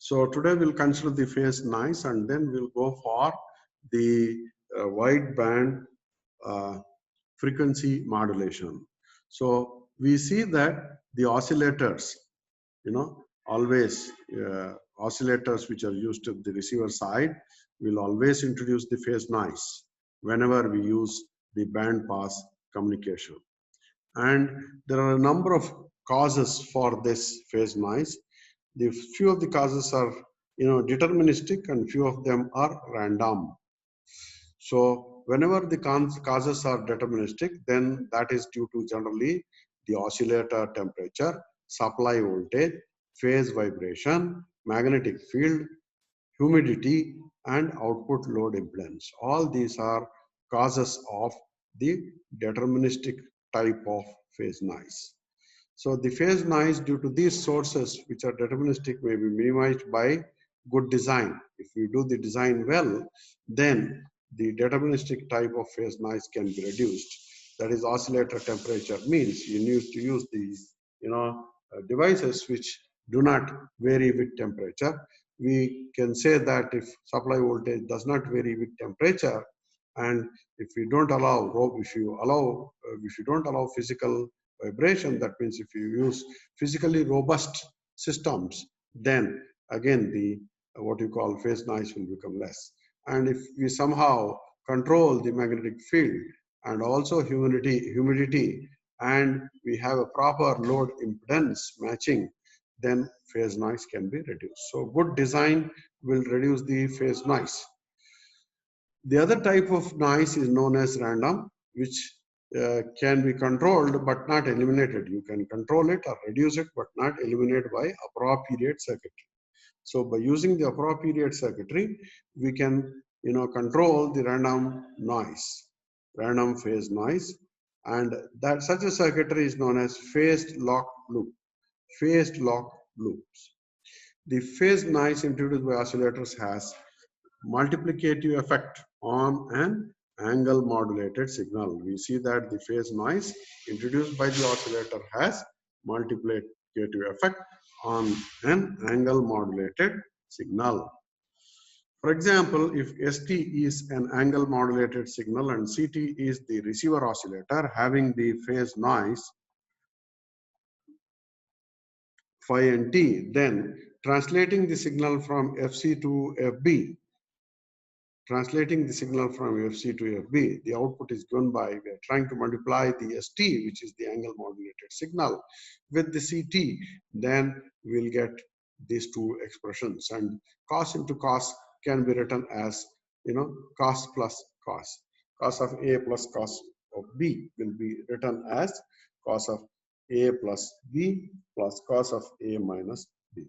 So today we'll consider the phase noise, and then we'll go for the wide band frequency modulation. So we see that the oscillators, always oscillators which are used to the receiver side will always introduce the phase noise whenever we use the band pass communication. And there are a number of causes for this phase noise. The few of the causes are deterministic, and few of them are random. So whenever the causes are deterministic, then that is due to generally the oscillator temperature, supply voltage, phase vibration, magnetic field, humidity, and output load impedance. All these are causes of the deterministic type of phase noise. So the phase noise due to these sources which are deterministic may be minimized by good design. If we do the design well, then the deterministic type of phase noise can be reduced. That is, oscillator temperature means you need to use these devices which do not vary with temperature. We can say that if supply voltage does not vary with temperature, and if you don't allow physical vibration, that means if you use physically robust systems, then again the what you call phase noise will become less. And if we somehow control the magnetic field and also humidity, and we have a proper load impedance matching, then phase noise can be reduced. So good design will reduce the phase noise. The other type of noise is known as random, which can be controlled but not eliminated. You can control it or reduce it but not eliminate by appropriate circuitry. So by using the appropriate circuitry, we can control the random noise, random phase noise, and that such a circuitry is known as phased lock loop. Phased lock loops. The phase noise introduced by oscillators has multiplicative effect on an angle modulated signal. We see that the phase noise introduced by the oscillator has multiplicative effect on an angle modulated signal. For example, if ST is an angle modulated signal and CT is the receiver oscillator having the phase noise phi and t, then translating the signal from FC to FB, the output is given by, we are trying to multiply the ST, which is the angle modulated signal, with the CT, then we'll get these two expressions. And cos into cos can be written as, cos plus cos. Cos of A plus cos of B will be written as cos of A plus B plus cos of A minus B.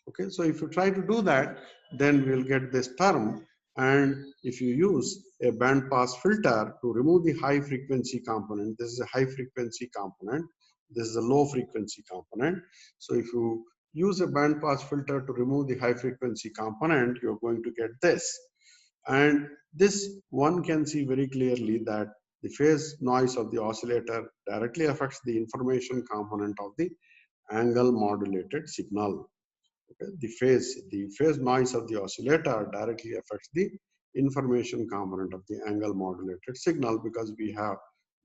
Okay, so if you try to do that, then we'll get this term. And if you use a band pass filter to remove the high frequency component, this is a high frequency component, this is a low frequency component. So if you use a band pass filter to remove the high frequency component, you're going to get this. And this one can see very clearly that the phase noise of the oscillator directly affects the information component of the angle modulated signal. Okay. The phase noise of the oscillator directly affects the information component of the angle modulated signal, because we have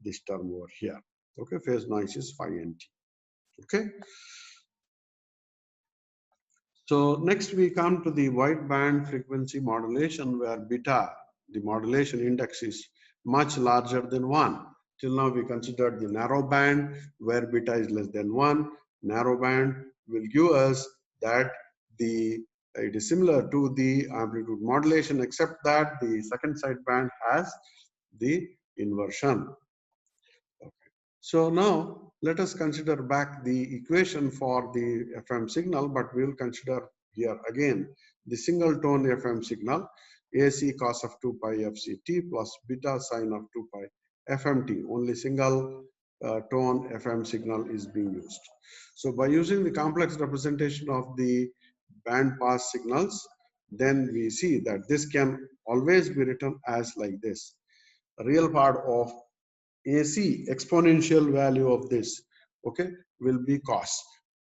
this term over here. Okay, phase noise is phi and t. Okay. So next we come to the wideband frequency modulation, where beta, the modulation index, is much larger than 1. Till now we considered the narrow band where beta is less than 1. Narrow band will give us that it is similar to the amplitude modulation, except that the second side band has the inversion. Okay. So now let us consider back the equation for the FM signal, but we will consider here again the single tone FM signal, AC cos of 2 pi FCT plus beta sine of 2 pi FMT. Only single tone FM signal is being used. So by using the complex representation of the band pass signals, then we see that this can always be written as like this. The real part of AC exponential value of this, okay, will be cos.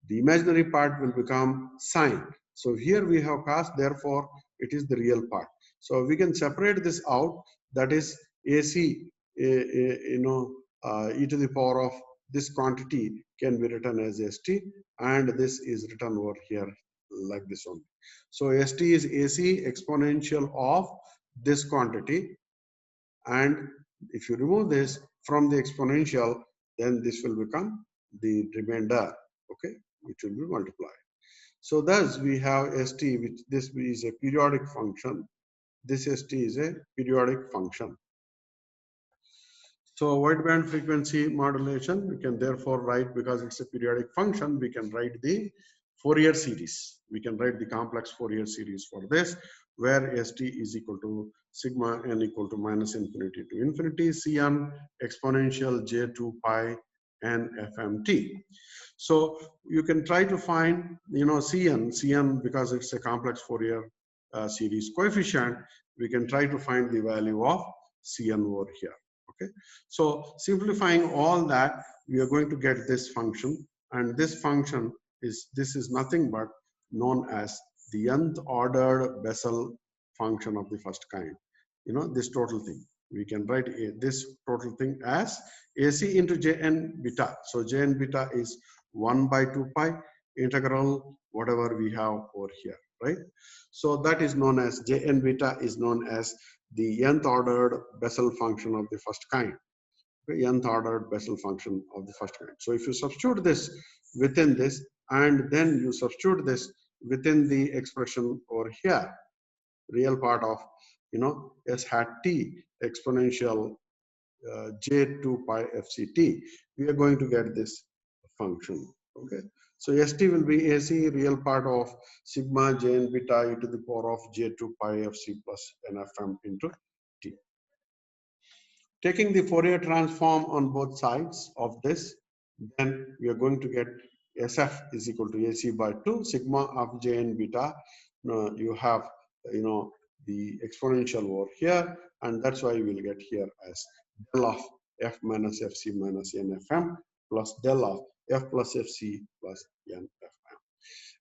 The imaginary part will become sine. So here we have cos, therefore it is the real part. So we can separate this out. That is AC, e to the power of this quantity can be written as ST, and this is written over here like this only. So ST is AC exponential of this quantity, and if you remove this from the exponential, then this will become the remainder, okay, which will be multiplied. So thus we have ST, which this is a periodic function. This ST is a periodic function. So wideband frequency modulation, we can therefore write, because it's a periodic function, we can write the Fourier series. We can write the complex Fourier series for this, where ST is equal to sigma n equal to minus infinity to infinity Cn exponential j2 pi n fmt. So you can try to find, Cn, because it's a complex Fourier series coefficient, we can try to find the value of Cn over here. Okay, so simplifying all that, we are going to get this function, and this function is nothing but known as the nth ordered Bessel function of the first kind. This total thing, we can write this total thing as AC into Jn beta. So Jn beta is 1 by 2 pi integral whatever we have over here, right? So that is known as Jn beta, is known as the nth ordered Bessel function of the first kind. Okay, nth ordered Bessel function of the first kind. So if you substitute this within this, and then you substitute this within the expression over here, real part of s hat t exponential j2 pi fct, we are going to get this function. Okay, so st will be AC, real part of sigma jn beta e to the power of j2 pi fc plus nfm into t. Taking the Fourier transform on both sides of this, then we are going to get SF is equal to AC by 2 sigma of jn beta. You have the exponential over here, and that's why you will get here as del of f minus fc minus nfm plus del of f plus fc plus nfm.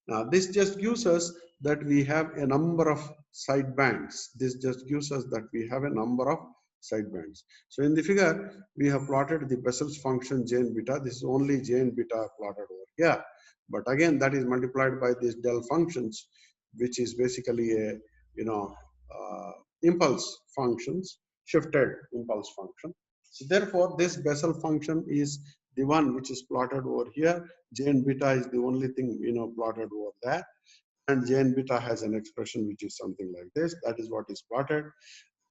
Now this just gives us that we have a number of side bands. This just gives us that we have a number of side bands. So in the figure, we have plotted the Bessel's function Jn beta. This is only Jn beta plotted over here. But again, that is multiplied by these del functions, which is basically a, impulse functions, shifted impulse function. So therefore, this Bessel function is the one which is plotted over here. Jn beta is the only thing, plotted over there. And Jn beta has an expression which is something like this. That is what is plotted.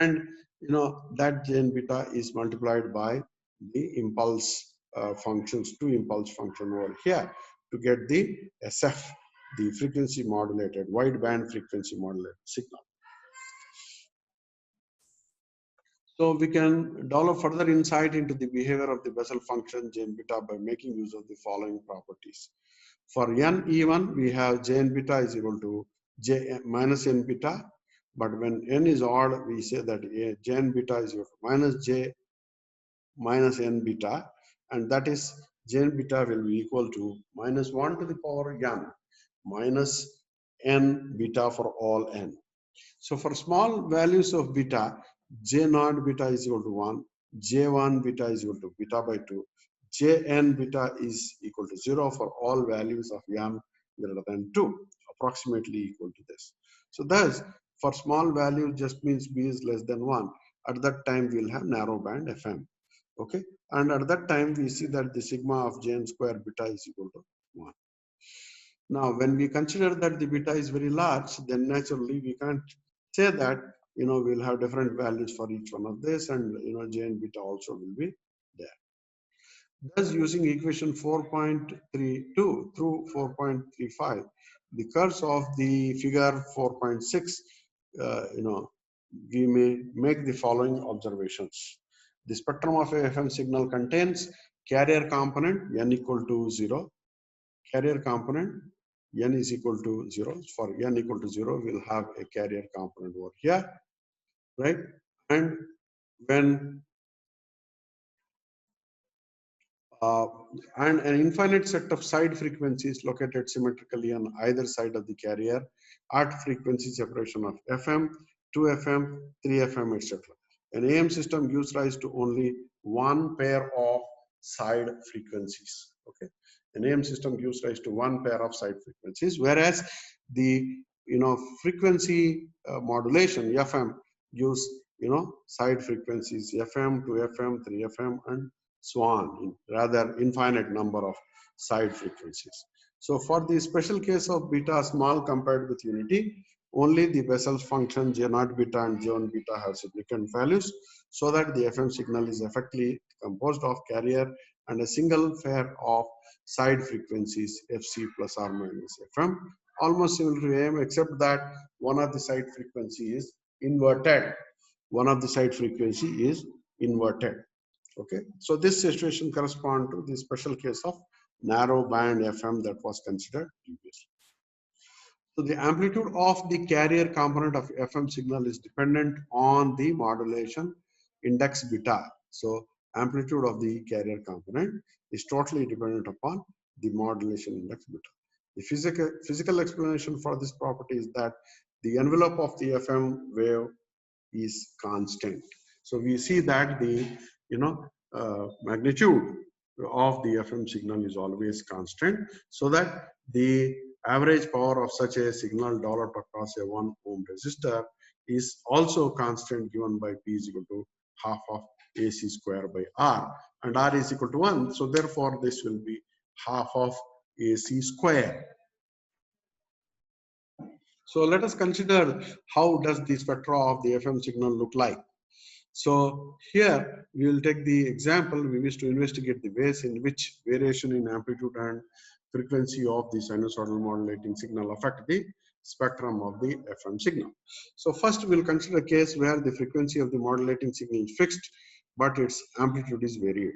And that Jn beta is multiplied by the impulse functions, two impulse function over here, to get the SF, the frequency modulated, wideband frequency modulated signal. So we can develop further insight into the behavior of the Bessel function Jn beta by making use of the following properties. For n even, we have Jn beta is equal to j minus n beta. But when n is odd, we say that Jn beta is equal to minus j minus n beta, and that is Jn beta will be equal to minus 1 to the power n minus n beta for all n. So for small values of beta, j naught beta is equal to 1, j1 beta is equal to beta by 2, jn beta is equal to 0 for all values of n greater than 2, approximately equal to this. So thus, for small value just means b is less than 1. At that time, we will have narrow band FM. Okay, and at that time, we see that the sigma of jn square beta is equal to 1. Now, when we consider that the beta is very large, then naturally we can't say that we'll have different values for each one of this, and j and beta also will be there. Thus, using equation 4.32 through 4.35, the curves of the figure 4.6, we may make the following observations. The spectrum of a FM signal contains carrier component n equal to 0, carrier component n is equal to 0. For n equal to 0, we'll have a carrier component over here, right? And when uh, and an infinite set of side frequencies located symmetrically on either side of the carrier at frequency separation of FM, 2 FM, 3 FM, etc. An AM system gives rise to only one pair of side frequencies. Okay, an AM system gives rise to one pair of side frequencies, whereas the frequency modulation FM gives side frequencies FM, 2 FM, 3 FM, and so on, in rather infinite number of side frequencies. So for the special case of beta small compared with unity, only the Bessel's function J0 beta and J1 beta have significant values, so that the FM signal is effectively composed of carrier and a single pair of side frequencies FC plus or minus FM, almost similar to AM, except that one of the side frequency is inverted. One of the side frequency is inverted. Okay, so this situation corresponds to the special case of narrow band FM that was considered previously. So the amplitude of the carrier component of FM signal is dependent on the modulation index beta. So amplitude of the carrier component is totally dependent upon the modulation index beta. The physical explanation for this property is that the envelope of the FM wave is constant. So we see that the magnitude of the FM signal is always constant, so that the average power of such a signal developed across a 1 ohm resistor is also constant, given by P is equal to half of AC square by R, and R is equal to 1. So therefore, this will be half of AC square. So let us consider how does the spectra of the FM signal look like. So here we will take the example. We wish to investigate the ways in which variation in amplitude and frequency of the sinusoidal modulating signal affect the spectrum of the FM signal. So first we will consider a case where the frequency of the modulating signal is fixed, but its amplitude is varied.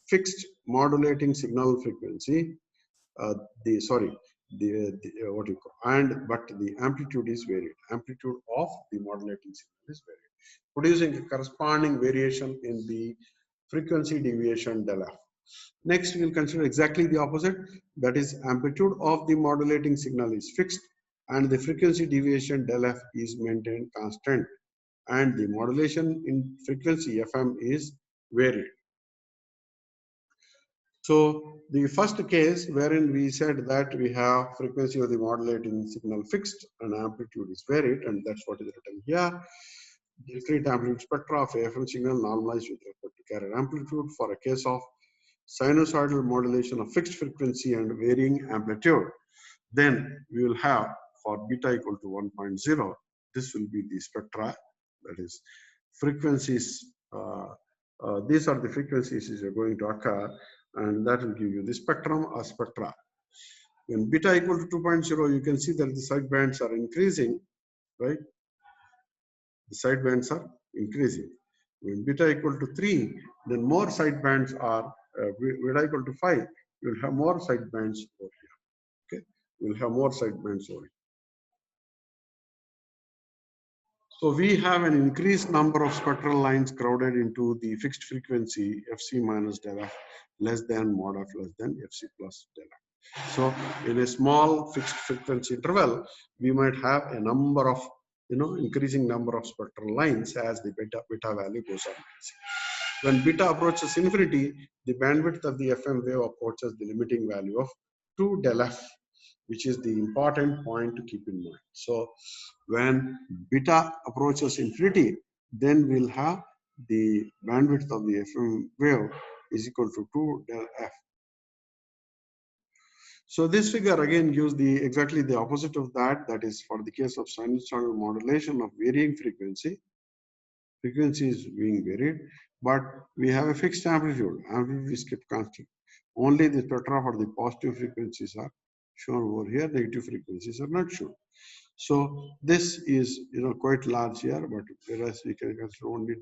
Fixed modulating signal frequency, what you call, but the amplitude is varied. Amplitude of the modulating signal is varied, producing a corresponding variation in the frequency deviation del F. Next, we will consider exactly the opposite. That is, amplitude of the modulating signal is fixed and the frequency deviation del F is maintained constant, and the modulation in frequency FM is varied. So the first case wherein we said that we have frequency of the modulating signal fixed and amplitude is varied, and that's what is written here. Discrete amplitude spectra of FM signal normalized with respect to carrier amplitude for a case of sinusoidal modulation of fixed frequency and varying amplitude. Then we will have for beta equal to 1.0, this will be the spectra, that is frequencies. These are the frequencies which are going to occur, and that will give you the spectrum or spectra. When beta equal to 2.0, you can see that the side bands are increasing, right? The side bands are increasing. When beta equal to 3, then more side bands are, beta equal to 5, you will have more side bands over here. Okay, you will have more side bands over here. So we have an increased number of spectral lines crowded into the fixed frequency FC minus del F less than mod F less than FC plus del F. So in a small fixed frequency interval, we might have a number of increasing number of spectral lines as the beta value goes on. When beta approaches infinity, the bandwidth of the FM wave approaches the limiting value of 2 del F, which is the important point to keep in mind. So when beta approaches infinity, then we'll have the bandwidth of the FM wave is equal to 2 del F. So this figure again gives exactly the opposite of that. That is for the case of sinusoidal modulation of varying frequency. Frequency is being varied, but we have a fixed amplitude. Amplitude is kept constant. Only the spectra for the positive frequencies are shown over here. Negative frequencies are not shown. So this is quite large here, but whereas we can consider only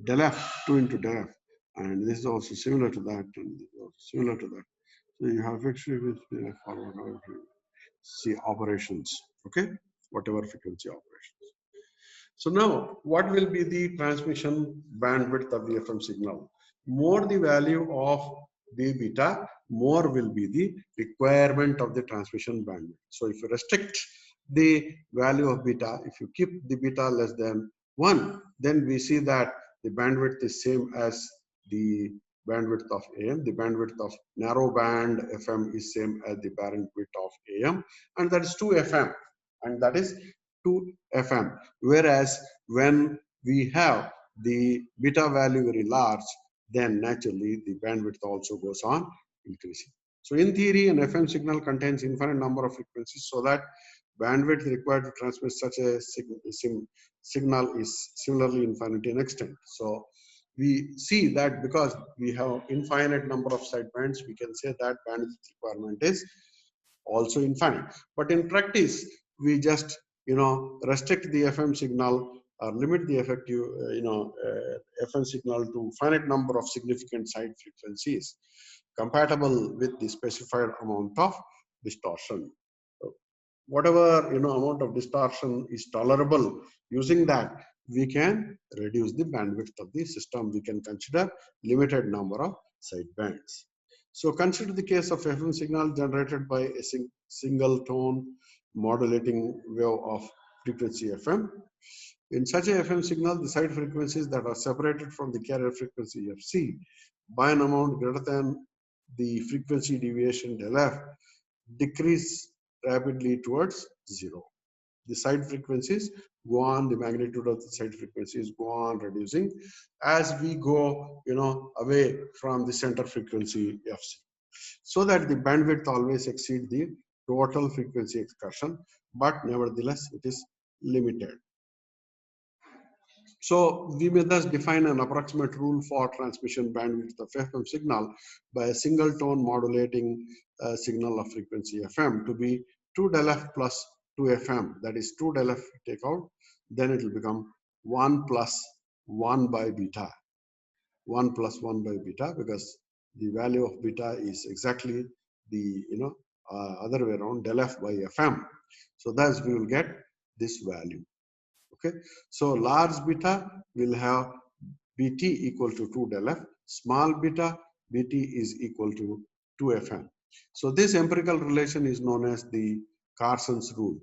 del F, 2 into del F, and this is also similar to that, and similar to that. So you have fixed frequency forward see operations, okay, whatever frequency operations. So now, what will be the transmission bandwidth of the FM signal? more the value of the beta, more will be the requirement of the transmission bandwidth. So if you restrict the value of beta, if you keep the beta less than 1, then we see that the bandwidth is same as the bandwidth of AM. The bandwidth of narrow band FM is same as the bandwidth of AM, and that is 2 FM, and that is 2 FM. Whereas when we have the beta value very large, then naturally the bandwidth also goes on increasing. So in theory, an FM signal contains infinite number of frequencies, so that bandwidth required to transmit such a signal is similarly infinite in extent. So we see that because we have infinite number of sidebands, we can say that bandwidth requirement is also infinite. But in practice, we just restrict the FM signal or limit the effective FM signal to finite number of significant side frequencies compatible with the specified amount of distortion. Whatever amount of distortion is tolerable, using that we can reduce the bandwidth of the system. We can consider limited number of sidebands. So consider the case of FM signal generated by a single tone modulating wave of frequency FM. In such a FM signal, the side frequencies that are separated from the carrier frequency FC by an amount greater than the frequency deviation del F decrease rapidly towards 0. The side frequencies go on, the magnitude of the side frequencies go on reducing as we go away from the center frequency FC, so that the bandwidth always exceeds the total frequency excursion, but nevertheless it is limited. So we may thus define an approximate rule for transmission bandwidth of FM signal by a single tone modulating signal of frequency FM to be 2 del F plus 2 FM. That is 2 del F take out, then it will become 1 plus 1 by beta. 1 plus 1 by beta, because the value of beta is exactly the other way around, del F by FM. So thus we will get this value. Okay, so large beta will have Bt equal to 2 del F, small beta Bt is equal to 2 FM. So this empirical relation is known as the Carson's rule.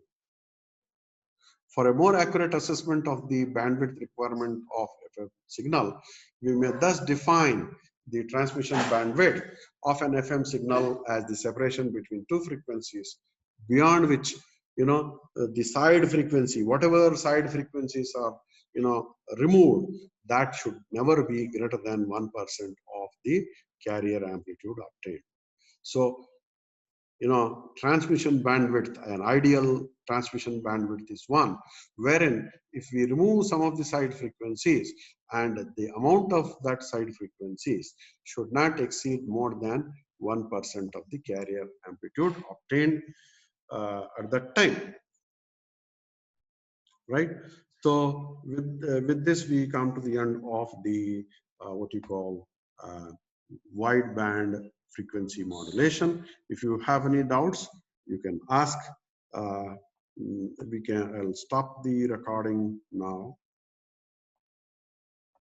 For a more accurate assessment of the bandwidth requirement of FM signal, we may thus define the transmission bandwidth of an FM signal as the separation between two frequencies, beyond which the side frequency, whatever side frequencies are removed, that should never be greater than 1% of the carrier amplitude obtained. So transmission bandwidth, an ideal transmission bandwidth is one wherein if we remove some of the side frequencies, and the amount of that side frequencies should not exceed more than 1% of the carrier amplitude obtained at that time, right? So with this we come to the end of the what you call wide band frequency modulation. If you have any doubts, you can ask. I'll stop the recording now.